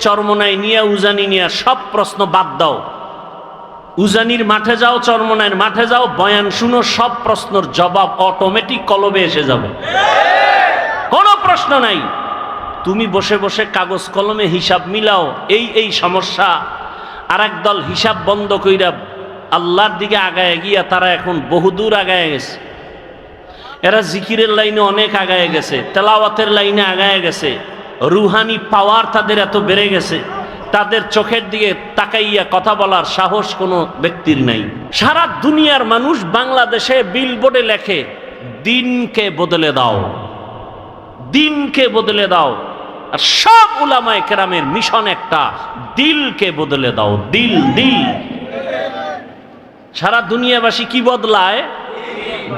চরমনাই নিয়ে উজানি নিয়ে সব প্রশ্ন বাদ দাও, উজানির মাঠে যাও, চরমনাইয়ের মাঠে যাও, বয়ান শুনো, সব প্রশ্নের জবাব অটোমেটিক কলবে এসে যাবে, কোনো প্রশ্ন নাই। তুমি বসে বসে কাগজ কলমে হিসাব মিলাও, এই সমস্যা। আর একদল হিসাব বন্ধ কইরা আল্লাহর দিকে আগায় গিয়া তারা এখন বহুদূর আগায় গেছে। এরা জিকিরের লাইনে অনেক আগায় গেছে, তেলাওয়াতের লাইনে আগায় গেছে, রুহানি পাওয়ার তাদের এত বেড়ে গেছে, তাদের চোখের দিকে তাকাইয়া কথা বলার সাহস কোনো ব্যক্তির নাই। সারা দুনিয়ার মানুষ বাংলাদেশে বিলবোর্ডে লেখে, দিনকে বদলে দাও, দিনকে বদলে দাও। আর সব উলামায়ে কেরামের মিশন একটা, দিলকে বদলে দাও, দিল দিল। সারা দুনিয়াবাসী কি বদলায়?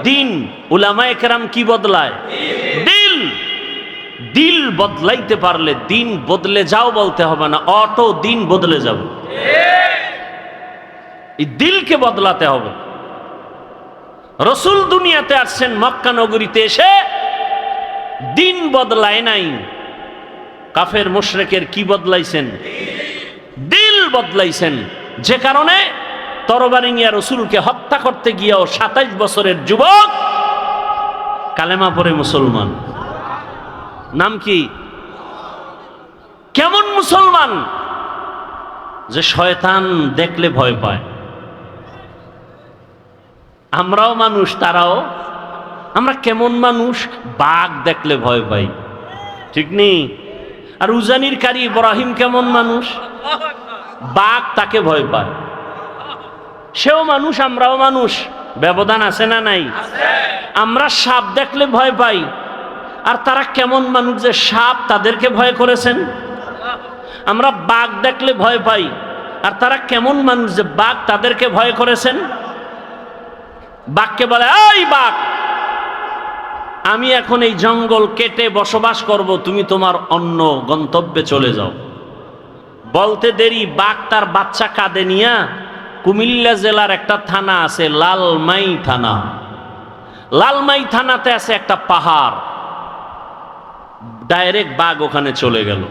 দিন। উলামায়ে কেরাম কি বদলায়? দিল। দিল বদলাইতে পারলে দিন বদলে যাও বলতে হবে না, অটো দিন বদলে যাবে। এই দিলকে বদলাতে হবে। রসুল দুনিয়াতে আসছেন মক্কা নগরীতে এসে, দিন বদলায় নাই। কাফের মুশরিকের কি বদলাইছেন? দিল বদলাইছেন। যে কারণে তরবারি নিয়ে রসুলকে হত্যা করতে গিয়েও 27 বছরের যুবক কালেমা পড়ে মুসলমান। নাম কি? কেমন মুসলমান? যে শয়তান দেখলে ভয় পায়। আমরাও মানুষ, তারাও। আমরা কেমন মানুষ? বাঘ দেখলে ভয় পাই, ঠিক নেই? আর উজানির কারি ইব্রাহিম কেমন মানুষ? বাঘ তাকে ভয় পায়। সেও মানুষ, আমরাও মানুষ, ব্যবধান আছে না নাই? আমরা সাপ দেখলে ভয় পাই, আর তারা কেমন মানুষ যে সাপ তাদেরকে ভয় করেছেন। আমরা বাঘ দেখলে ভয় পাই, আর তারা কেমন মানুষ যে বাঘ তাদেরকে ভয় করেছেন। বাঘকে বলে, এই বাঘ, আমি এখন এই জঙ্গল কেটে বসবাস করব, তুমি তোমার অন্য গন্তব্যে চলে যাও। বলতে দেরি, বাঘ তার বাচ্চা কাঁধে নিয়া কুমিল্লা জেলার একটা থানা আছে, লালমাই থানা। লালমাই থানাতে আছে একটা পাহাড়, ডাইরেক্ট বাঘ ওখানে চলে গেল।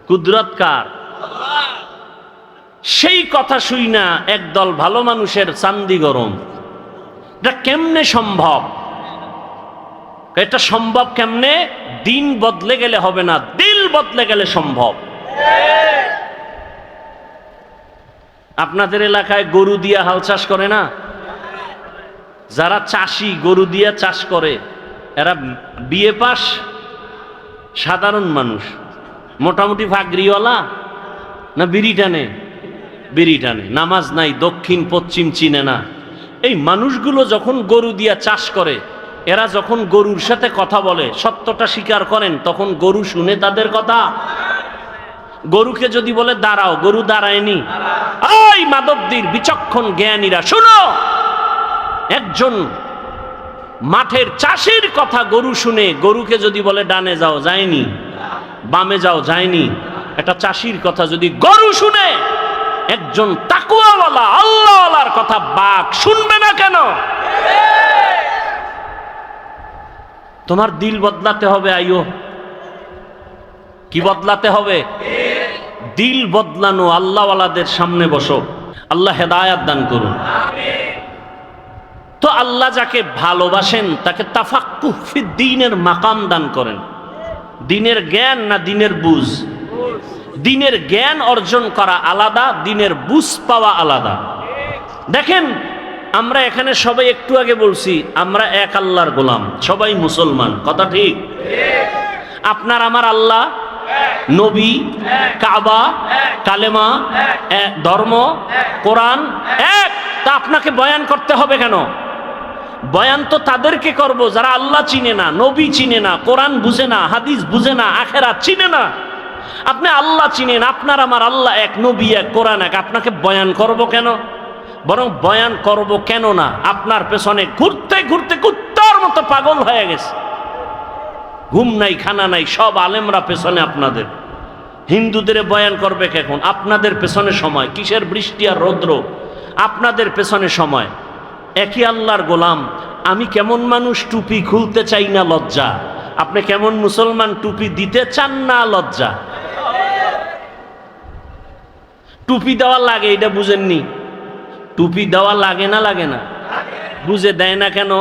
কুদরত কার? সেই কথা শুই না একদল ভালো মানুষের চান্দি গরম। এটা কেমনে সম্ভব? এটা সম্ভব কেমনে? দিন বদলে গেলে হবে না, দিল বদলে গেলে সম্ভব। আপনাদের এলাকায় গরু দিয়া হাল চাষ করে না? যারা চাষি গরু দিয়া চাষ করে, এরা বিয়ে পাস, সাধারণ মানুষ, মোটামুটি ফাগরিওয়ালা না বিড়ি টানে? বিড়ি টানে, নামাজ নাই, দক্ষিণ পশ্চিম চিনে না। এই মানুষগুলো যখন গরু দিয়া চাষ করে, এরা যখন গরুর সাথে কথা বলে, সত্যটা স্বীকার করেন, তখন গরু শুনে তাদের কথা। গরুকে যদি বলে দাঁড়াও, গরু দাঁড়ায়নি। ওই মাদবদীর বিচক্ষণ জ্ঞানীরা শুনো, একজন মাঠের চাষির কথা গরু শুনে, গরুকে যদি বলে ডানে যাও, যায়নি, বামে যাও, যায়নি। একটা চাষির কথা যদি গরু শুনে, একজন তাকওয়াওয়ালা আল্লাহওয়ালার কথা বাঘ শুনবে না কেন? তোমার দিল বদলাতে হবে। আইও, কি বদলাতে হবে? দিল বদলানো। আল্লাহওয়ালাদের সামনে বসো, আল্লাহ হেদায়াত দান করুন। তো আল্লাহ যাকে ভালোবাসেন তাকে তাফাক্কুহ ফিদ দ্বীনের মাকাম দান করেন। দিনের জ্ঞান না দিনের বুঝ? দিনের জ্ঞান অর্জন করা আলাদা, দিনের বুঝ পাওয়া আলাদা। দেখেন, আমরা এখানে সবাই একটু আগে বলছি আমরা এক আল্লাহর গোলাম, সবাই মুসলমান, কথা ঠিক? আপনার আমার আল্লাহ, নবী, কাবা, কালেমা, ধর্ম, কোরআন এক। তা আপনাকে বয়ান করতে হবে কেন? বয়ান তো তাদেরকে করব যারা আল্লাহ চিনে না, নবী চিনে না, কোরআন বুঝে না, হাদিস বুঝে না, আখেরাত চিনে না। আপনি আল্লাহ চিনেন, আপনার আমার আল্লাহ এক, নবী এক, কোরআন এক, আপনাকে বয়ান করব কেন? বরং বয়ান করব কেন না, আপনার পেছনে ঘুরতে ঘুরতে কুত্তার মতো পাগল হয়ে গেছে, ঘুম নাই, খানা নাই, সব আলেমরা পেছনে আপনাদের। হিন্দুদের বয়ান করবে এখন, আপনাদের পেছনে সময়, কিসের বৃষ্টি আর রৌদ্র, আপনাদের পেছনে সময়। একই আল্লাহর গোলাম। আমি কেমন মানুষ, টুপি খুলতে চাই না, লজ্জা। আপনি কেমন মুসলমান, টুপি দিতে চান না, লজ্জা। টুপি দেওয়া লাগে, এটা বুঝেননি? টুপি দেওয়া লাগে না, লাগে না? বুঝে দেয় না কেন?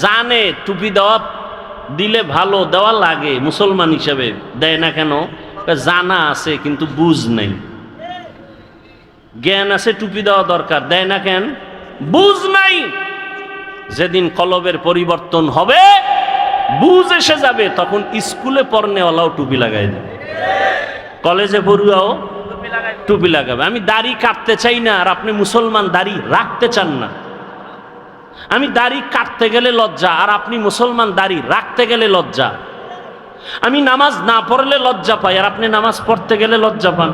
জানে টুপি দেওয়া দিলে ভালো, দেওয়া লাগে, মুসলমান হিসাবে দেয় না কেন? জানা আছে কিন্তু বুঝ নাই। জ্ঞান আছে টুপি দেওয়া দরকার, দেয় না কেন? বুঝ নাই। যেদিন কলবের পরিবর্তন হবে, বুঝ এসে যাবে, তখন স্কুলে পড়নেওয়ালাও টুপি লাগাই দেবে, কলেজে পড়ুয়াও টুপি লাগাবে। আমি দাড়ি কাটতে চাই না, আর আপনি মুসলমান দাড়ি রাখতে চান না। আমি দাড়ি কাটতে গেলে লজ্জা, আর আপনি মুসলমান দাড়ি রাখতে গেলে লজ্জা। আমি নামাজ না পড়লে লজ্জা পাই, আর আপনি নামাজ পড়তে গেলে লজ্জা পান।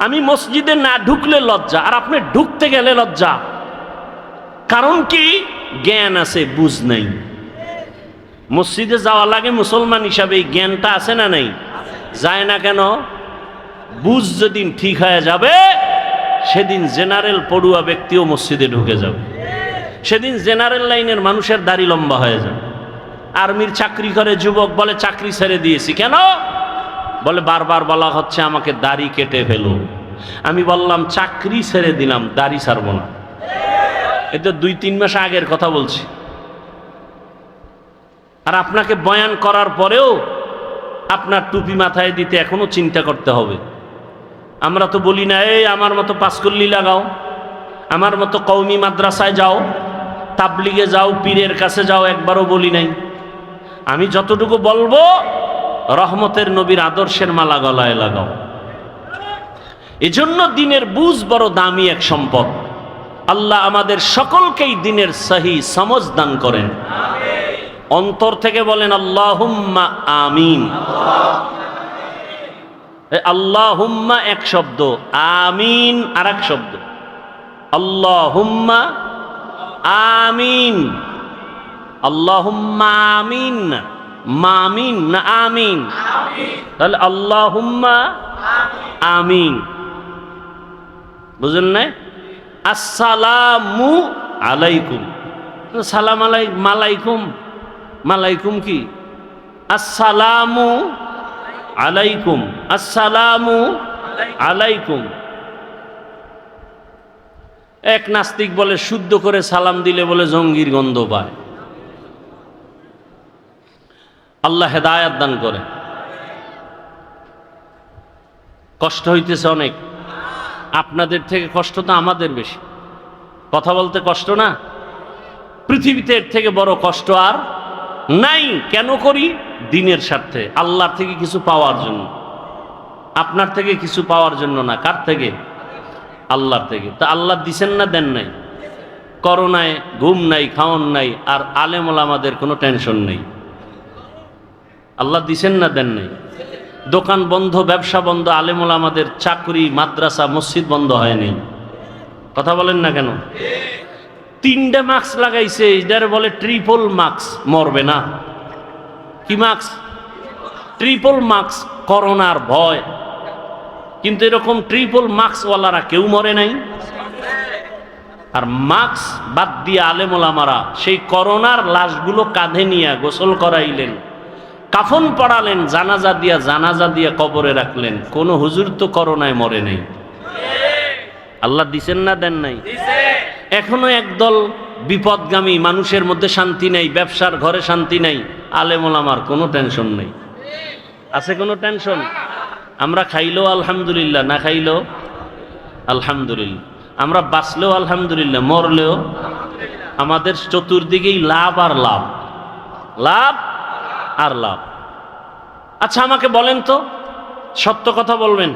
আমি মসজিদে না ঢুকলে লজ্জা, আর আপনি ঢুকতে গেলে লজ্জা। কারণ কি? জ্ঞান আছে, বুঝ নাই। মসজিদে যাওয়া লাগে মুসলমান হিসাবে, জ্ঞানটা আছে না নাই? যায় না কেন? বুঝ যেদিন ঠিক হয়ে যাবে, সেদিন জেনারেল পড়ুয়া ব্যক্তিও মসজিদে ঢুকে যাবে। সেদিন জেনারেল লাইনের মানুষের দাড়ি লম্বা হয়ে যাবে। আর্মির চাকরি করে যুবক বলে চাকরি ছেড়ে দিয়েছি। কেন? বলে বারবার বলা হচ্ছে আমাকে দাড়ি কেটে ফেলো। আমি বললাম চাকরি ছেড়ে দিলাম, দাড়ি ছাড়বো না। এটা 2-3 মাস আগের কথা বলছি। আর আপনাকে বয়ান করার পরেও আপনার টুপি মাথায় দিতে এখনো চিন্তা করতে হবে। আমরা তো বলি না, এই আমার মতো পাঁচকল্লি লাগাও, আমার মতো কওমি মাদ্রাসায় যাও, তাবলিগে যাও, পীরের কাছে যাও, একবারও বলি নাই। আমি যতটুকু বলবো, রহমতের নবীর আদর্শের মালা গলায় লাগাও। এজন্য দিনের বুঝ বড় দামি এক সম্পদ। আল্লাহ আমাদের সকলকেই দিনের সহি সমঝ দান করেন। অন্তর থেকে বলেন আল্লাহুম্মা আমিন। আল্লাহুম্মা এক শব্দ, আমিন আর এক শব্দ। আল্লাহুম্মা আমিন, আল্লাহুম্মা আমিন না মামিন না আমিন। তাহলে আল্লাহুম্মা আমিন, বুঝলেন না? আসসালামু আলাইকুম, সালাম আলাইকুম, মালাইকুম কি? আসসালামু আলাইকুম, আসসালামু আলাইকুম। এক নাস্তিক বলে শুদ্ধ করে সালাম দিলে বলে জঙ্গির গন্ধ পায়। আল্লাহ হেদায়াত দান করে। কষ্ট হইতেছে অনেক, আপনাদের থেকে কষ্ট তো আমাদের বেশি। কথা বলতে কষ্ট না? পৃথিবীতে এর থেকে বড় কষ্ট আর নাই। কেন করি? দিনের স্বার্থে, আল্লাহর থেকে কিছু পাওয়ার জন্য। আপনার থেকে কিছু পাওয়ার জন্য না। কার থেকে? আল্লাহর থেকে। তা আল্লাহ দিছেন না, দেন নাই? করোনায় ঘুম নাই, খাওয়ান নাই, আর আলেম ওলামাদের কোনো টেনশন নেই। আল্লাহ দিছেন না, দেন নাই? দোকান বন্ধ, ব্যবসা বন্ধ, আলেম ওলামাদের চাকরি, মাদ্রাসা, মসজিদ বন্ধ হয় নাই। কথা বলেন না কেন? 3টে মাস্ক লাগাইছে, এটার বলে ট্রিপল মাস্ক। মরবে না? কি মাস্ক? ট্রিপল মাস্ক, করোনার ভয়। কিন্তু এরকম ট্রিপল মাস্কওয়ালারা কেউ মরে নাই। আর মাস্ক বাদ দিয়ে আলেম ওলামারা সেই করোনার লাশগুলো কাঁধে নিয়ে গোসল করাইলেন, কাফন পড়ালেন, জানাজা দিয়া কবরে রাখলেন। কোন হুজুর তো করোনায় মরে নাই। আল্লাহ দিছেন না, দেন নাই? এখনো একদল বিপদগামী মানুষের মধ্যে শান্তি নেই, ব্যবসার ঘরে শান্তি নেই। আলেম ওলামার কোনো টেনশন নেই। আছে কোনো টেনশন? আমরা খাইলেও আলহামদুলিল্লাহ, না খাইলেও আলহামদুলিল্লাহ। আমরা বাঁচলেও আলহামদুলিল্লাহ, মরলেও। আমাদের চতুর্দিকেই লাভ আর লাভ, লাভ আর লাভ। আচ্ছা আমাকে বলেন তো, সত্য কথা বলবেন,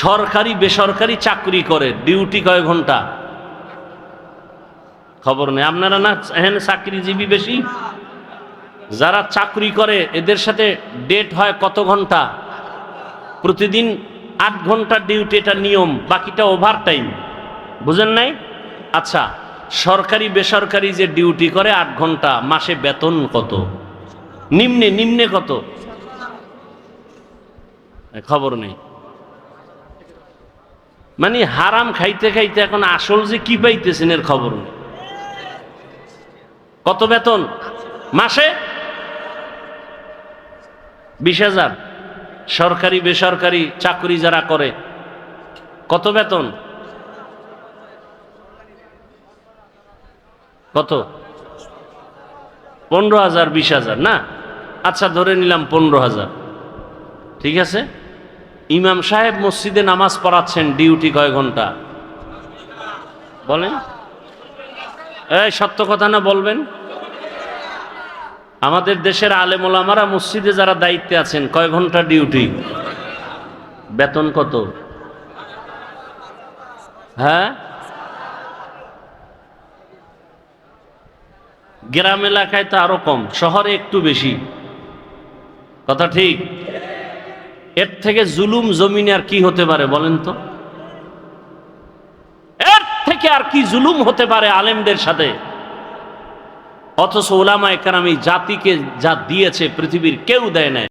সরকারি বেসরকারি চাকরি করে ডিউটি কয় ঘন্টা? খবর নেই। আপনারা না এখানে চাকরিজীবী বেশি, যারা চাকরি করে এদের সাথে ডেট হয় কত ঘন্টা? প্রতিদিন 8 ঘন্টা ডিউটি, এটা নিয়ম, বাকিটা ওভার টাইম। বুঝেন নাই? আচ্ছা, সরকারি বেসরকারি যে ডিউটি করে 8 ঘন্টা, মাসে বেতন কত? নিম্নে কত? খবর নেই। মানে হারাম খাইতে খাইতে এখন আসল যে কি পাইতেছেন এর খবর নেই। কত বেতন মাসে? 20,000। সরকারি বেসরকারি চাকরি যারা করে কত বেতন? কত? 15,000 20,000 না? আচ্ছা ধরে নিলাম 15,000। ঠিক আছে। ইমাম সাহেব মসজিদে নামাজ পড়াচ্ছেন, ডিউটি কয় ঘন্টা বলেন? এই সত্য কথা না বলবেন? আমাদের দেশের আলেম ওলামারা মসজিদে যারা দায়িত্বে আছেন কয় ঘন্টা ডিউটি? বেতন কত? হ্যাঁ, গ্রাম এলাকায় তো আরো কম, শহরে একটু বেশি। কথা ঠিক? এর থেকে জুলুম জমিনে আর কি হতে পারে বলেন তো? এর থেকে আর কি জুলুম হতে পারে আলেমদের সাথে? অথচ ওলামায়ে কেরাম এই জাতিকে যা দিয়েছে পৃথিবীর কেউ দেয় না।